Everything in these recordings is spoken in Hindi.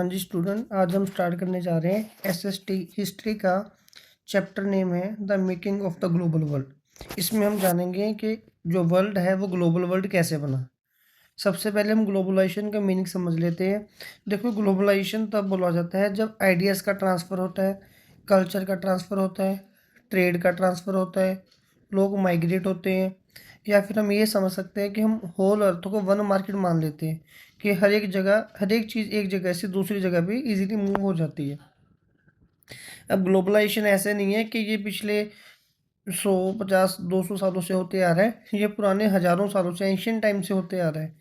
हाँ जी स्टूडेंट, आज हम स्टार्ट करने जा रहे हैं एसएसटी हिस्ट्री का। चैप्टर नेम है the making of the global world. इसमें हम जानेंगे कि जो वर्ल्ड है वो ग्लोबल वर्ल्ड कैसे बना। सबसे पहले हम ग्लोबलाइजेशन का मीनिंग समझ लेते हैं। देखो, ग्लोबलाइजेशन तब बोला जाता है जब आइडियाज़ का ट्रांसफ़र होता है, कल्चर का ट्रांसफ़र होता है, ट्रेड का ट्रांसफ़र होता है, लोग माइग्रेट होते हैं, या फिर हम ये समझ सकते हैं कि हम होल अर्थ को वन मार्केट मान लेते हैं कि हर एक जगह हर एक चीज़ एक जगह से दूसरी जगह भी इजीली मूव हो जाती है। अब ग्लोबलाइजेशन ऐसे नहीं है कि ये पिछले 100 50 200 सालों से होते आ रहा है, ये पुराने हज़ारों सालों से एंशियंट टाइम से होते आ रहा है।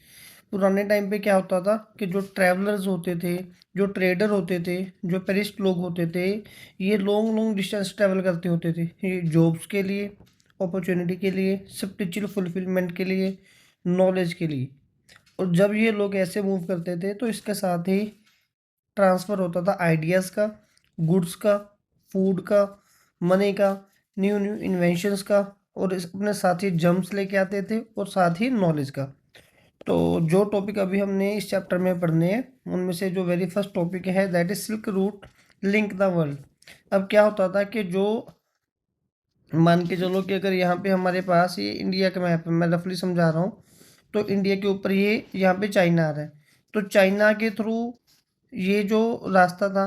पुराने टाइम पे क्या होता था कि जो ट्रैवलर्स होते थे, जो ट्रेडर होते थे, जो पेरिस्ट लोग होते थे, ये लॉन्ग लॉन्ग डिस्टेंस ट्रैवल करते होते थे, ये जॉब्स के लिए, अपॉर्चुनिटी के लिए, स्पिरिचुअल फुलफिलमेंट के लिए, नॉलेज के लिए। और जब ये लोग ऐसे मूव करते थे तो इसके साथ ही ट्रांसफ़र होता था आइडियाज़ का, गुड्स का, फूड का, मनी का, न्यू न्यू इन्वेंशंस का, और इस अपने साथ ही जम्स लेके आते थे और साथ ही नॉलेज का। तो जो टॉपिक अभी हमने इस चैप्टर में पढ़ने हैं उनमें से जो वेरी फर्स्ट टॉपिक है that is silk route link the world. अब क्या होता था कि जो मान के चलो कि अगर यहाँ पे हमारे पास ये इंडिया का मैप है, मैं रफली समझा रहा हूँ, तो इंडिया के ऊपर ये यहाँ पे चाइना आ रहा है, तो चाइना के थ्रू ये जो रास्ता था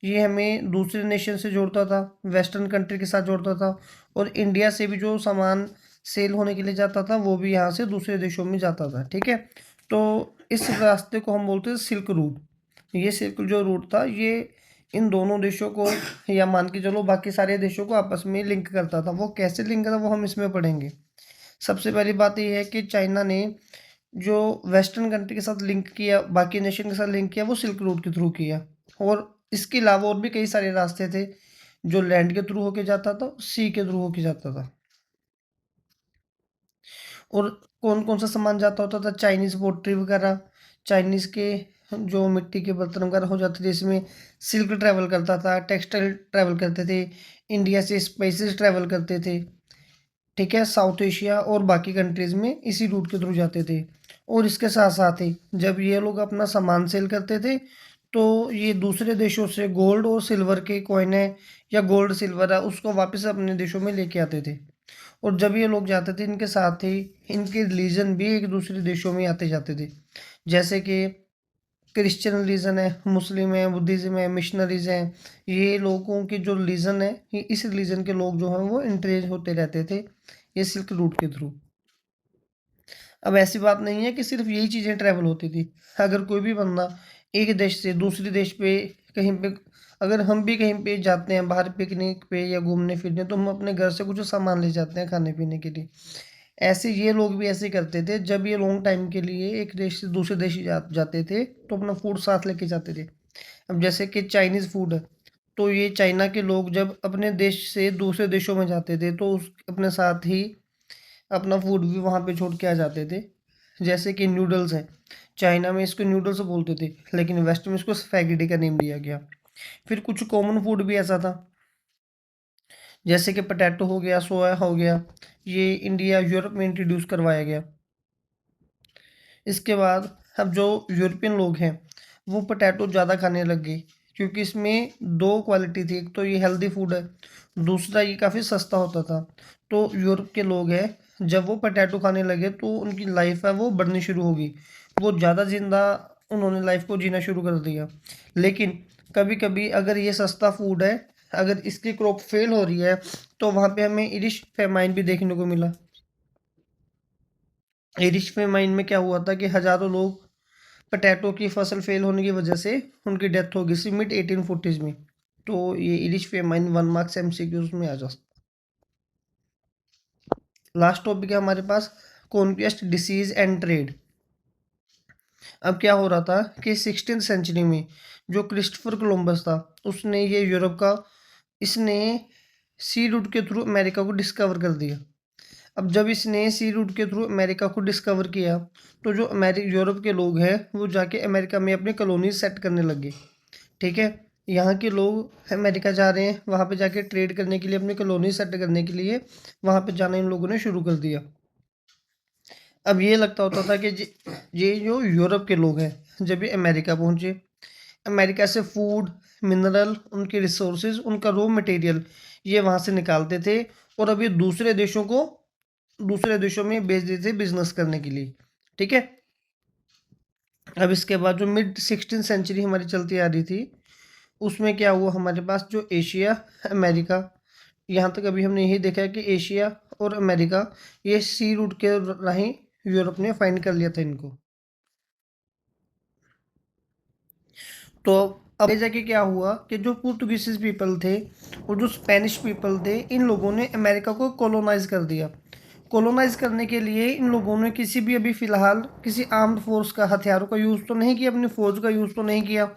ये हमें दूसरे नेशन से जोड़ता था, वेस्टर्न कंट्री के साथ जोड़ता था, और इंडिया से भी जो सामान सेल होने के लिए जाता था वो भी यहाँ से दूसरे देशों में जाता था। ठीक है, तो इस रास्ते को हम बोलते हैं सिल्क रूट। ये सिल्क जो रूट था ये इन दोनों देशों को, या मान के चलो बाकी सारे देशों को आपस में लिंक करता था। वो कैसे लिंक करता वो हम इसमें पढ़ेंगे। सबसे पहली बात ये है कि चाइना ने जो वेस्टर्न कंट्री के साथ लिंक किया, बाकी नेशन के साथ लिंक किया, वो सिल्क रूट के थ्रू किया। और इसके अलावा और भी कई सारे रास्ते थे, जो लैंड के थ्रू होके जाता था, सी के थ्रू होके जाता था। और कौन कौन सा सामान जाता होता था, चाइनीज़ पोट्री वगैरह, चाइनीज़ के जो मिट्टी के बर्तन वगैरह हो जाते थे, इसमें सिल्क ट्रैवल करता था, टेक्सटाइल ट्रैवल करते थे, इंडिया से स्पाइसेस ट्रैवल करते थे। ठीक है, साउथ एशिया और बाकी कंट्रीज़ में इसी रूट के थ्रू जाते थे। और इसके साथ साथ ही जब ये लोग अपना सामान सेल करते थे तो ये दूसरे देशों से गोल्ड और सिल्वर के कॉइन है या गोल्ड सिल्वर है उसको वापस अपने देशों में लेके आते थे। और जब ये लोग जाते थे इनके साथ ही इनके रिलीजन भी एक दूसरे देशों में आते जाते थे। जैसे कि क्रिश्चियन रिलीजन है, मुस्लिम है, बुद्धिज़्म है, मिशनरीज हैं, ये लोगों के जो रिलीजन है, ये इस रिलीजन के लोग जो हैं वो इंटरेज होते रहते थे ये सिल्क रूट के थ्रू। अब ऐसी बात नहीं है कि सिर्फ यही चीज़ें ट्रैवल होती थी। अगर कोई भी बंदा एक देश से दूसरे देश पे कहीं पे, अगर हम भी कहीं पे जाते हैं बाहर पिकनिक पे या घूमने फिरने, तो हम अपने घर से कुछ सामान ले जाते हैं खाने पीने के लिए। ऐसे ये लोग भी ऐसे करते थे, जब ये लॉन्ग टाइम के लिए एक देश से दूसरे देश जाते थे तो अपना फूड साथ लेके जाते थे। अब जैसे कि चाइनीज़ फूड है, तो ये चाइना के लोग जब अपने देश से दूसरे देशों में जाते थे तो उस अपने साथ ही अपना फूड भी वहाँ पे छोड़ के आ जाते थे। जैसे कि नूडल्स हैं, चाइना में इसको नूडल्स बोलते थे, लेकिन वेस्ट में इसको स्पैगेटी का नेम दिया गया। फिर कुछ कॉमन फूड भी ऐसा था, जैसे कि पोटैटो हो गया, सोया हो गया, ये इंडिया यूरोप में इंट्रोड्यूस करवाया गया। इसके बाद अब जो यूरोपियन लोग हैं वो पोटैटो ज़्यादा खाने लग गए, क्योंकि इसमें दो क्वालिटी थी, एक तो ये हेल्दी फूड है, दूसरा ये काफ़ी सस्ता होता था। तो यूरोप के लोग हैं, जब वो पोटैटो खाने लगे तो उनकी लाइफ है वो बढ़नी शुरू होगी, वो ज़्यादा जिंदा उन्होंने लाइफ को जीना शुरू कर दिया। लेकिन कभी कभी अगर ये सस्ता फूड है, अगर इसकी क्रॉप फेल हो रही है, तो वहाँ पे हमें इरिश फेमाइन भी देखने को मिला। इरिश फेमाइन में क्या हुआ था कि हज़ारों लोग पोटैटो की फसल फेल होने की वजह से उनकी डेथ हो गई थी मिड 1840s में। तो ये इरिश फेमाइन 1 मार्क्स एमसीक्यूज में आ जाता। लास्ट टॉपिक है हमारे पास कॉन्क्वेस्ट, डिसीज एंड ट्रेड। अब क्या हो रहा था कि 16th सेंचुरी में जो क्रिस्टोफर कोलंबस था उसने ये यूरोप का, इसने सी रूट के थ्रू अमेरिका को डिस्कवर कर दिया। अब जब इसने सी रूट के थ्रू अमेरिका को डिस्कवर किया तो जो यूरोप के लोग हैं वो जाके अमेरिका में अपनी कॉलोनीज सेट करने लगे। ठीक है, यहाँ के लोग अमेरिका जा रहे हैं, वहाँ पे जाके ट्रेड करने के लिए, अपनी कॉलोनी सेट करने के लिए वहाँ पे जाना इन लोगों ने शुरू कर दिया। अब ये लगता होता था कि ये जो यूरोप के लोग हैं जब ये अमेरिका पहुँचे, अमेरिका से फूड, मिनरल, उनके रिसोर्सेज, उनका रॉ मटेरियल ये वहाँ से निकालते थे और अब ये दूसरे देशों में बेच देते थे बिजनेस करने के लिए। ठीक है। अब इसके बाद जो मिड 16th सेंचुरी हमारी चलती आ रही थी, उसमें क्या हुआ, हमारे पास जो एशिया, अमेरिका, यहाँ तक अभी हमने यही देखा है कि एशिया और अमेरिका ये सी रूट के राही यूरोप ने फाइंड कर लिया था इनको। तो अब आगे जाके क्या हुआ कि जो पुर्तगीज पीपल थे और जो स्पेनिश पीपल थे, इन लोगों ने अमेरिका को कॉलोनाइज कर दिया। कॉलोनाइज करने के लिए इन लोगों ने किसी भी अभी फ़िलहाल किसी आर्म्ड फोर्स का, हथियारों का यूज़ तो नहीं किया, अपनी फ़ौज का यूज़ तो नहीं किया।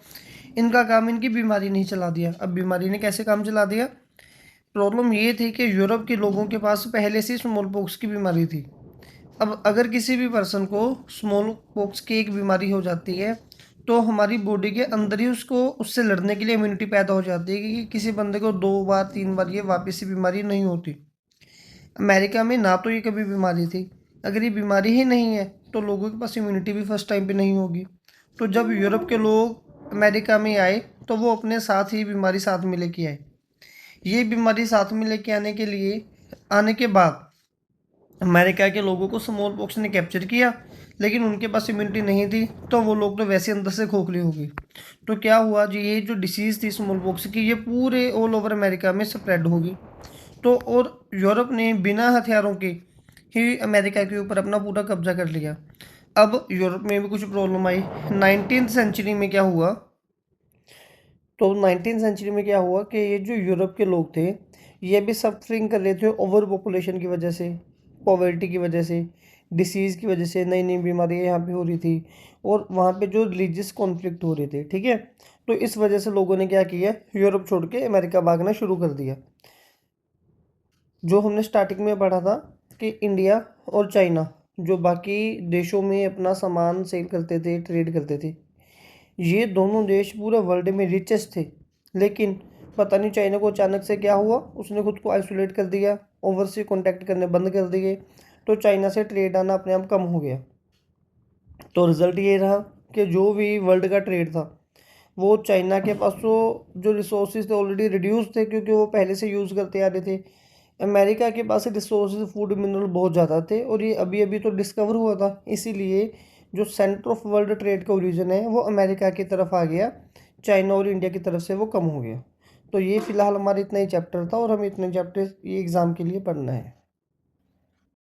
इनका काम इनकी बीमारी ने ही चला दिया। अब बीमारी ने कैसे काम चला दिया? प्रॉब्लम ये थी कि यूरोप के लोगों के पास पहले से स्मॉल पॉक्स की बीमारी थी। अब अगर किसी भी पर्सन को स्मॉल पॉक्स की एक बीमारी हो जाती है, तो हमारी बॉडी के अंदर ही उसको उससे लड़ने के लिए इम्यूनिटी पैदा हो जाती है कि किसी बंदे को 2 बार 3 बार ये वापस से बीमारी नहीं होती। अमेरिका में ना तो ये कभी बीमारी थी, अगर ये बीमारी ही नहीं है तो लोगों के पास इम्यूनिटी भी फर्स्ट टाइम पे नहीं होगी। तो जब यूरोप के लोग अमेरिका में आए तो वो अपने साथ ही बीमारी साथ में लेके आए। ये बीमारी साथ में लेके आने के बाद अमेरिका के लोगों को स्मॉल पॉक्स ने कैप्चर किया, लेकिन उनके पास इम्यूनिटी नहीं थी, तो वो लोग तो वैसे अंदर से खोखले हो गए। तो क्या हुआ जी, ये जो डिसीज़ थी स्मॉल पॉक्स की, ये पूरे ऑल ओवर अमेरिका में स्प्रेड होगी। तो और यूरोप ने बिना हथियारों के ही अमेरिका के ऊपर अपना पूरा कब्जा कर लिया। अब यूरोप में भी कुछ प्रॉब्लम आई। 19th सेंचुरी में क्या हुआ, तो 19th सेंचुरी में क्या हुआ कि ये जो यूरोप के लोग थे, ये भी सफरिंग कर रहे थे ओवर पॉपुलेशन की वजह से, पॉवर्टी की वजह से, डिसीज़ की वजह से, नई नई बीमारियाँ यहाँ पे हो रही थी और वहाँ पे जो रिलीजियस कॉन्फ्लिक्ट हो रहे थे। ठीक है। तो इस वजह से लोगों ने क्या किया, यूरोप छोड़ के अमेरिका भागना शुरू कर दिया। जो हमने स्टार्टिंग में पढ़ा था कि इंडिया और चाइना जो बाकी देशों में अपना सामान सेल करते थे, ट्रेड करते थे, ये दोनों देश पूरे वर्ल्ड में रिचेस्ट थे। लेकिन पता नहीं चाइना को अचानक से क्या हुआ, उसने खुद को आइसोलेट कर दिया, ओवर से कॉन्टैक्ट करने बंद कर दिए, तो चाइना से ट्रेड आना अपने आप कम हो गया। तो रिज़ल्ट ये रहा कि जो भी वर्ल्ड का ट्रेड था वो चाइना के पास तो जो रिसोर्सेज थे ऑलरेडी रिड्यूस थे, क्योंकि वो पहले से यूज़ करते आ रहे थे। अमेरिका के पास रिसोर्सेज, फूड, मिनरल बहुत ज़्यादा थे और ये अभी अभी तो डिस्कवर हुआ था, इसीलिए जो सेंटर ऑफ वर्ल्ड ट्रेड का ओरिजिन है वो अमेरिका की तरफ आ गया, चाइना और इंडिया की तरफ से वो कम हो गया। तो ये फ़िलहाल हमारा इतना ही चैप्टर था और हमें इतने चैप्टर ये एग्ज़ाम के लिए पढ़ना है।